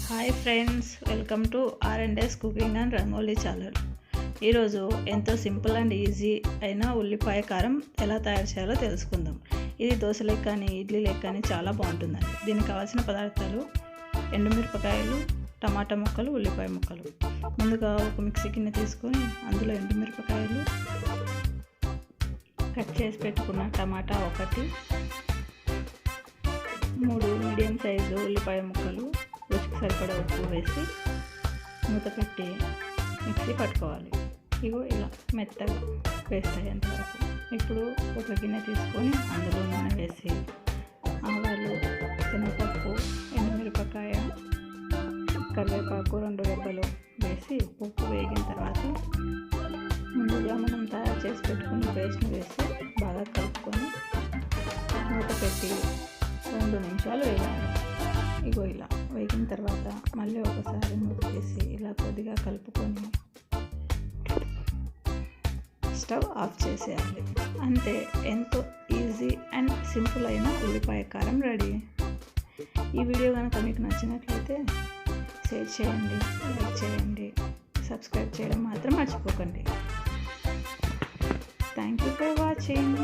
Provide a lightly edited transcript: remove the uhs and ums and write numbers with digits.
Hi friends, welcome to R&S cooking and rangoli channel. ఈరోజు ఎంతో simple and easy అయిన ఉల్లిపాయ కారం ఎలా తయారు చేయాలో తెలుసుకుందాం. ఇది దోశలకు కానీ ఇడ్లీలకు కానీ చాలా బాగుంటుందండి. దీనికి కావాల్సిన పదార్థాలు: ఎండుమిరపకాయలు, టమాటా ముక్కలు, ఉల్లిపాయ ముక్కలు. ముందుగా ఒక మిక్సీ గిన్నె తీసుకొని అందులో ఎండుమిరపకాయలు, కట్ చేసి పెట్టుకున్న టమాటా ఒకటి, 3 మీడియం సైజు ఉల్లిపాయ ముక్కలు, రుచికి సరిపడా ఉప్పు వేసి మూత పెట్టి మిక్సీ పట్టుకోవాలి. ఇగో ఇలా మెత్తగా పేస్ట్ అయ్యేంత వరకు. ఇప్పుడు ఒక గిన్నె తీసుకొని అందులో నూనె వేసి ఆవాలు, శనగపప్పు, ఎండుమిరపకాయ, కరివేపాకు 2 రెబ్బలు వేసి ఉప్పు వేగిన తర్వాత ముందుగా మనం తయారు చేసి పెట్టుకున్న పేస్ట్ని వేసి బాగా కలుపుకొని మూత పెట్టి 2 నిమిషాలు వేయాలి. ఇగో ఇలా వేగిన తర్వాత మళ్ళీ ఒకసారి మూత తీసి ఇలా కొద్దిగా కలుపుకొని స్టవ్ ఆఫ్ చేసేయాలి. అంతే, ఎంతో ఈజీ అండ్ సింపుల్ అయిన ఉల్లిపాయ కారం రెడీ. ఈ వీడియో కనుక మీకు నచ్చినట్లయితే షేర్ చేయండి, లైక్ చేయండి, సబ్స్క్రైబ్ చేయడం మాత్రం మర్చిపోకండి. Thank you for watching.